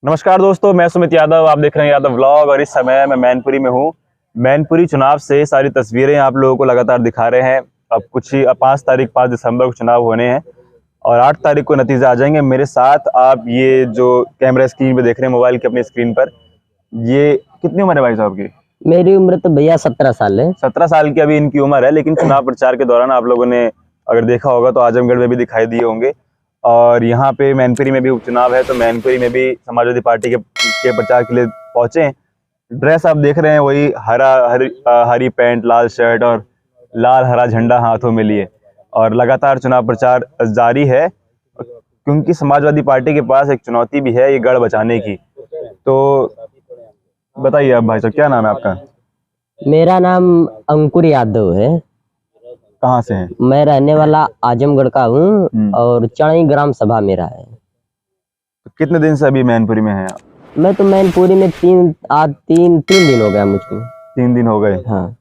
नमस्कार दोस्तों, मैं सुमित यादव। आप देख रहे हैं यादव व्लॉग और इस समय मैं मैनपुरी में हूँ। मैनपुरी चुनाव से सारी तस्वीरें आप लोगों को लगातार दिखा रहे हैं। अब कुछ ही 5 दिसंबर को चुनाव होने हैं और 8 तारीख को नतीजा आ जाएंगे। मेरे साथ आप ये जो कैमरा स्क्रीन पे देख रहे हैं, मोबाइल की अपनी स्क्रीन पर, ये कितनी उम्र है भाई साहब की? मेरी उम्र तो भैया 17 साल है। 17 साल की अभी इनकी उम्र है, लेकिन चुनाव प्रचार के दौरान आप लोगों ने अगर देखा होगा तो आजमगढ़ में भी दिखाई दिए होंगे और यहाँ पे मैनपुरी में भी उपचुनाव है, तो मैनपुरी में भी समाजवादी पार्टी के प्रचार के लिए पहुंचे। ड्रेस आप देख रहे हैं वही हरी पैंट, लाल शर्ट और लाल हरा झंडा हाथों में लिए, और लगातार चुनाव प्रचार जारी है क्योंकि समाजवादी पार्टी के पास एक चुनौती भी है, ये गढ़ बचाने की। तो बताइए आप भाई साहब, क्या नाम है आपका? मेरा नाम अंकुर यादव है। कहाँ से हैं? मैं रहने वाला आजमगढ़ का हूँ और चढ़ई ग्राम सभा मेरा है। तो कितने दिन से अभी मैनपुरी में हैं आप? मैं तो मैनपुरी में तीन दिन हो गया मुझको। 3 दिन हो गए। हाँ।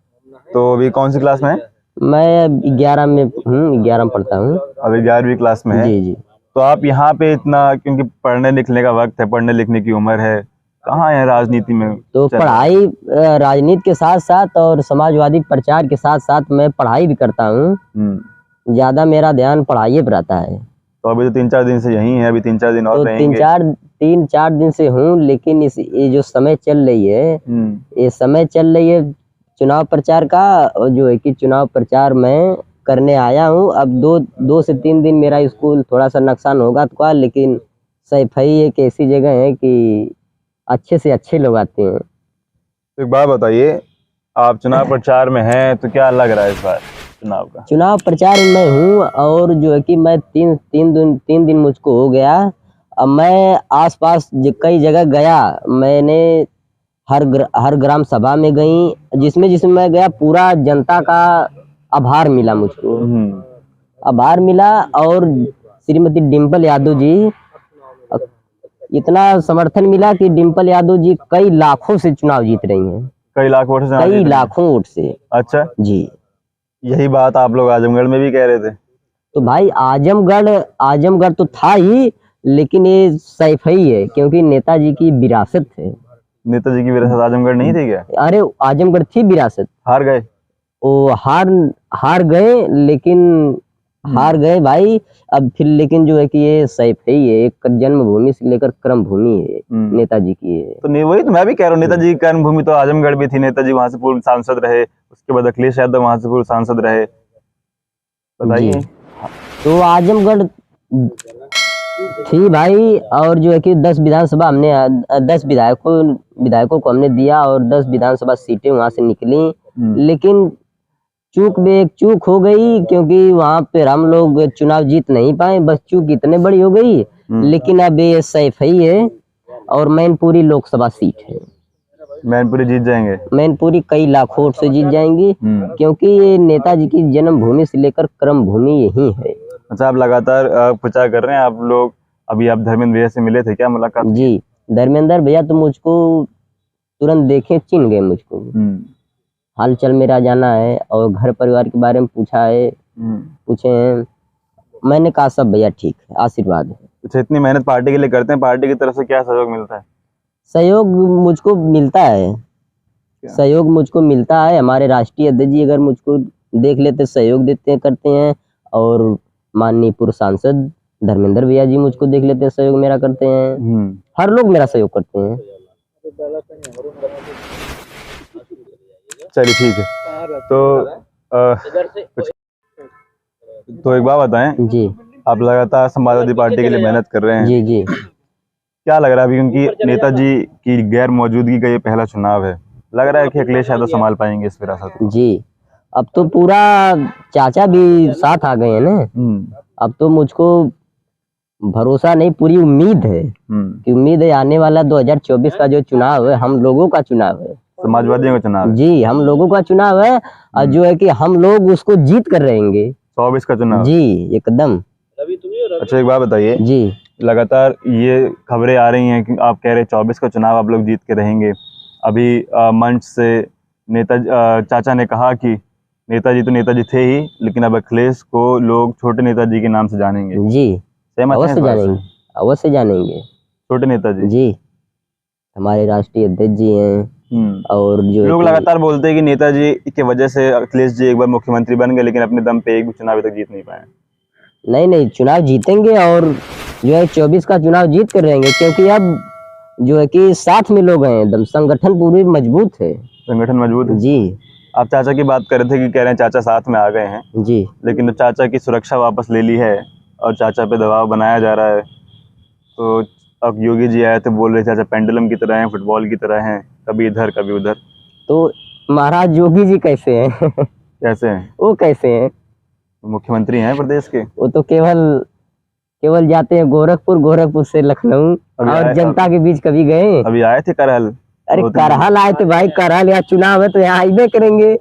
तो अभी कौन सी क्लास में है? मैं 11 में हूँ, 11 में पढ़ता हूँ। अभी 11वीं क्लास में है। जी जी। तो आप यहाँ पे इतना, क्योंकि पढ़ने लिखने का वक्त है, पढ़ने लिखने की उम्र है, कहाँ है राजनीति में? तो पढ़ाई राजनीति के साथ साथ और समाजवादी प्रचार के साथ साथ मैं पढ़ाई भी करता हूँ। ज्यादा मेरा ध्यान पढ़ाई पर रहता है। तो अभी तो 3-4 दिन से यही है, अभी 3-4 दिन और तो रहेंगे। 3-4 दिन से हूँ, लेकिन ये जो समय चल रही है, ये समय चल रही है चुनाव प्रचार का, जो है कि चुनाव प्रचार मैं करने आया हूँ। अब 2 से 3 दिन मेरा स्कूल थोड़ा सा नुकसान होगा तो, लेकिन सैफई एक ऐसी जगह है कि अच्छे से अच्छे लोग आते हैं। तो एक बात बताइए, आप चुनाव प्रचार में हैं तो क्या लग रहा है इस बार चुनाव का? चुनाव प्रचार में हूँ और जो है कि मैं 3 दिन मुझको हो गया। अब मैं आसपास कई जगह गया, मैंने हर ग्राम सभा में गई, जिसमें मैं गया पूरा जनता का आभार मिला मुझको। आभार मिला और श्रीमती डिम्पल यादव जी, इतना समर्थन मिला कि डिम्पल यादव जी कई लाखों से चुनाव जीत रही हैं। कई लाख वोट से? कई लाखों वोट से। अच्छा जी। यही बात आप लोग आजमगढ़ में भी कह रहे थे? तो भाई आजमगढ़ तो था ही, लेकिन ये सैफई है क्योंकि नेताजी की विरासत है। नेताजी की विरासत आजमगढ़ नहीं थी क्या? अरे आजमगढ़ थी विरासत। हार गए? वो हार गए, लेकिन हार गए भाई। अब फिर लेकिन जो है कि ये सैफई है, एक जन्मभूमि से लेकर कर्म भूमि है, नेताजी की है। तो नहीं, वही तो मैं भी कह रहा हूँ, नेताजी की कर्म भूमि तो आजमगढ़ भी थी। नेताजी वहां से पूर्व सांसद रहे, उसके बाद अखिलेश यादव वहां से पूर्व सांसद रहे। बताइए। तो आजमगढ़ थी भाई, और जो है कि 10 विधानसभा हमने 10 विधायकों को हमने दिया और 10 विधानसभा सीटें वहां से निकली। लेकिन एक चूक हो गई, क्योंकि वहां पे हम लोग चुनाव जीत नहीं पाए। बस चूक इतने बड़ी हो गई। लेकिन अब ये सैफई है और मैनपुरी लोकसभा सीट है। मैनपुरी जीत जाएंगे? मैनपुरी कई लाखों वोट से जीत जाएंगी, क्योंकि ये नेताजी की जन्मभूमि से लेकर कर्म भूमि यही है। अच्छा, आप लगातार प्रचार कर रहे हैं आप लोग। अभी आप धर्मेंद्र भैया से मिले थे, क्या मुलाकात? जी, धर्मेंद्र भैया तो मुझको तुरंत देखे चिन्ह गए मुझको। हाल चाल मेरा जाना है और घर परिवार के बारे में पूछे हैं। मैंने कहा सब भैया ठीक है, आशीर्वाद है। अच्छा, इतनी मेहनत पार्टी के लिए करते हैं, पार्टी की तरफ से क्या सहयोग मिलता है? सहयोग मुझको मिलता है। सहयोग मुझको मिलता है। हमारे राष्ट्रीय अध्यक्ष जी अगर मुझको देख लेते, सहयोग देते करते हैं, और माननीय पूर्व सांसद धर्मेंद्र भैया जी मुझको देख लेते हैं, सहयोग मेरा करते हैं। हर लोग मेरा सहयोग करते हैं। चलिए ठीक है। तो एक बात बताएं जी, आप लगातार समाजवादी पार्टी के लिए मेहनत कर रहे हैं। जी जी। क्या लग रहा है अभी, क्योंकि नेताजी की गैर मौजूदगी का ये पहला चुनाव है, लग रहा है कि अखिलेश यादव संभाल पाएंगे इस विरासत को? जी, अब तो पूरा चाचा भी साथ आ गए हैं ना। अब तो मुझको भरोसा नहीं, पूरी उम्मीद है कि उम्मीद है आने वाला 2024 का जो चुनाव है, हम लोगों का चुनाव है, समाजवादियों का चुनाव। जी, हम लोगों का चुनाव है, और जो है कि हम लोग उसको जीत कर रहेंगे। 24 का चुनाव? जी, एकदम। अच्छा, एक बात बताइए जी, लगातार ये खबरें आ रही हैं कि आप कह रहे हैं 24 का चुनाव आप लोग जीत के रहेंगे। अभी मंच से चाचा ने कहा कि नेताजी तो नेताजी थे ही, लेकिन अब अखिलेश को लोग छोटे नेताजी के नाम से जानेंगे। जी, सहमत हैं? अवश्य जानेंगे, अवश्य जानेंगे। छोटे नेताजी? जी। हमारे राष्ट्रीय अध्यक्ष जी हैं और जो है लोग कि लगातार बोलते हैं कि नेताजी की वजह से अखिलेश जी एक बार मुख्यमंत्री बन गए, लेकिन अपने दम पे एक भी चुनाव अभी तक जीत नहीं पाए। नहीं नहीं चुनाव जीतेंगे और जो है 24 का चुनाव जीत कर रहेंगे, क्योंकि अब जो है कि साथ में लोग हैं, एकदम संगठन पूरी मजबूत है। संगठन मजबूत है। जी आप चाचा की बात कर रहे थे कि कह रहे हैं चाचा साथ में आ गए हैं, जी। लेकिन अब चाचा की सुरक्षा वापस ले ली है और चाचा पे दबाव बनाया जा रहा है। तो अब योगी जी आए थे, बोल रहे चाचा पेंडुलम की तरह हैं, फुटबॉल की तरह हैं, कभी इधर कभी उधर। तो महाराज योगी जी कैसे हैं? कैसे हैं? वो कैसे हैं? मुख्यमंत्री हैं प्रदेश के। वो तो केवल जाते हैं गोरखपुर, गोरखपुर से लखनऊ, अभी और आए- जनता के बीच कभी गए? अभी आए थे करहल। अरे 2-3 दिन। करहल आए थे भाई, करहल यहाँ चुनाव है तो यहाँ आइबे करेंगे।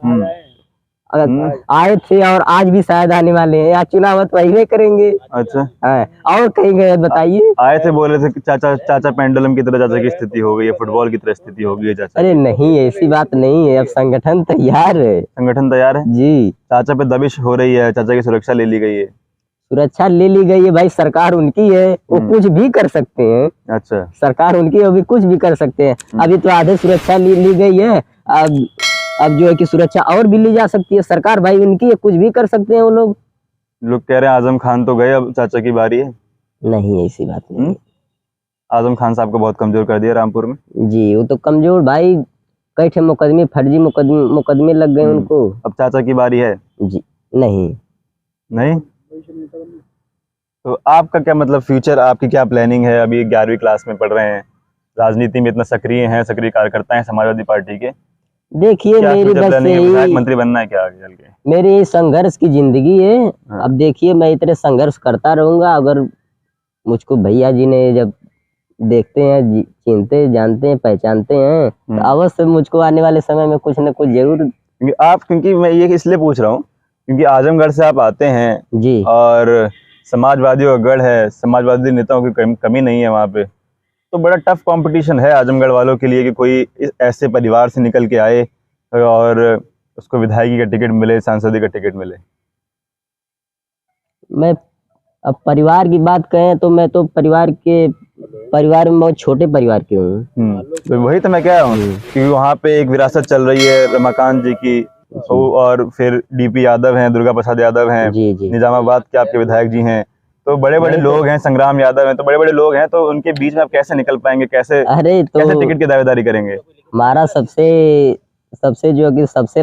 अगर आए थे और आज भी शायद आने वाले हैं, यहाँ चुनाव है तो आइबे करेंगे। अच्छा, हाँ, और कहीं गए बताइए? आए थे, बोल रहे थे कि चाचा पेंडुलम की तरह चाचा की स्थिति हो गई है, फुटबॉल की तरह स्थिति हो गई है चाचा। अरे नहीं, ऐसी बात नहीं है, अब संगठन तैयार है। संगठन तैयार है जी, चाचा पे दबिश हो रही है, चाचा की सुरक्षा ले ली गई है। सुरक्षा ले ली गई है भाई, सरकार उनकी है, वो कुछ भी कर सकते हैं। अच्छा, सरकार उनकी है, वो भी कुछ भी कर सकते हैं। अभी तो आधे सुरक्षा ली गई है, अब जो है कि सुरक्षा और भी ली जा सकती है। सरकार भाई उनकी है, कुछ भी कर सकते हैं वो लोग। लोग कह रहे हैं आजम खान तो गए, अब चाचा की बारी है। नहीं, ऐसी बात नहीं। आजम खान साहब को बहुत कमजोर कर दिया रामपुर में। जी, वो तो कमजोर भाई, कई ठे मुकदमे, फर्जी मुकदमे लग गए उनको। अब चाचा की बारी है। जी नहीं। नहीं, तो आपका क्या मतलब फ्यूचर, आपकी क्या प्लानिंग है? अभी 11वीं क्लास में पढ़ रहे हैं, राजनीति में इतना सक्रिय हैं, सक्रिय कार्यकर्ता हैं समाजवादी पार्टी के। देखिए क्या मेरी फ्यूचर बस प्लानिंग है? विधायक यही, मंत्री बनना है क्या आगे चल के? मेरी यही संघर्ष की जिंदगी है। हाँ। अब देखिए मैं इतने संघर्ष करता रहूंगा, अगर मुझको भैया जी ने जब देखते हैं, चिन्हते जानते हैं, पहचानते हैं, तो अवश्य मुझको आने वाले समय में कुछ न कुछ जरूर। क्योंकि मैं ये इसलिए पूछ रहा हूँ क्योंकि आजमगढ़ से आप आते हैं जी, और समाजवादियों का गढ़ है, समाजवादी नेताओं की कमी नहीं है वहाँ पे, तो बड़ा टफ कंपटीशन है आजमगढ़ वालों के लिए कि कोई ऐसे परिवार से निकल के आए और उसको विधायकी का टिकट मिले, सांसदी का टिकट मिले। मैं अब परिवार की बात कहें तो मैं तो परिवार में बहुत छोटे परिवार के हूँ। तो वही तो मैं कह रहा हूँ कि वहाँ पे एक विरासत चल रही है रमाकांत जी की, और फिर डीपी यादव हैं, दुर्गा प्रसाद यादव हैं, जी जी। निजामाबाद के आपके विधायक जी हैं, तो बड़े बड़े लोग हैं, संग्राम यादव हैं, तो बड़े बड़े लोग हैं, तो उनके बीच में आप कैसे निकल पाएंगे? कैसे अरे तो कैसे टिकट की दावेदारी करेंगे? हमारा सबसे जो कि सबसे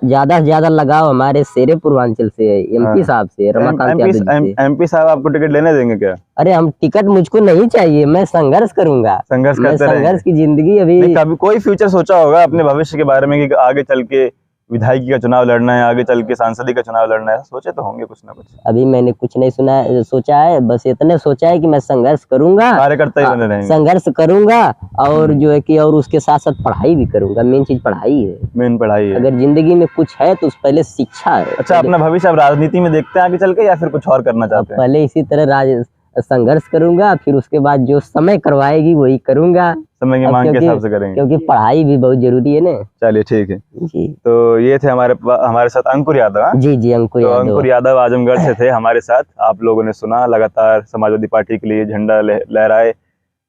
ज्यादा से ज्यादा लगाव हमारे शेरे पूर्वांचल से है, एमपी साहब से, रमाकांत यादव जी से। एमपी साहब आपको टिकट लेने देंगे क्या? अरे हम टिकट मुझको नहीं चाहिए, मैं संघर्ष करूंगा। संघर्ष मैं करते रहेंगे। संघर्ष की जिंदगी अभी। नहीं, कभी कोई फ्यूचर सोचा होगा अपने भविष्य के बारे में कि आगे चल के विधायकी का चुनाव लड़ना है, आगे चल के सांसदी का चुनाव लड़ना है? सोचे तो होंगे कुछ ना कुछ। अभी मैंने कुछ नहीं सोचा है, बस इतने सोचा है कि मैं संघर्ष करूंगा, कार्यकर्ता ही बने रहेंगे। संघर्ष करूंगा और जो है कि और उसके साथ साथ पढ़ाई भी करूंगा। मेन चीज पढ़ाई है, मेन पढ़ाई है। अगर जिंदगी में कुछ है तो पहले शिक्षा है। अच्छा, अपना भविष्य अब राजनीति में देखते हैं आगे चल के, या फिर कुछ और करना चाहते हैं? पहले इसी तरह संघर्ष करूंगा, फिर उसके बाद जो समय करवाएगी वही करूंगा। समय की मांग के हिसाब से करेंगे, क्योंकि पढ़ाई भी बहुत जरूरी है ना। चलिए ठीक है। जी तो ये थे हमारे साथ अंकुर यादव। हाँ? जी जी, अंकुर तो यादव। अंकुर यादव आजमगढ़ से थे हमारे साथ। आप लोगों ने सुना, लगातार समाजवादी पार्टी के लिए झंडा लहराए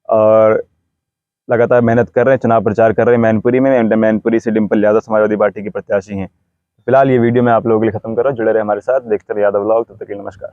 और लगातार मेहनत कर रहे हैं, चुनाव प्रचार कर रहे हैं मैनपुरी में। मैनपुरी से डिम्पल यादव समाजवादी पार्टी की प्रत्याशी हैं। फिलहाल ये वीडियो मैं आप लोगों के लिए खत्म कर रहा हूँ। जुड़े रहे हमारे साथ, देखते रहे यादव व्लॉग। तब तक के लिए नमस्कार।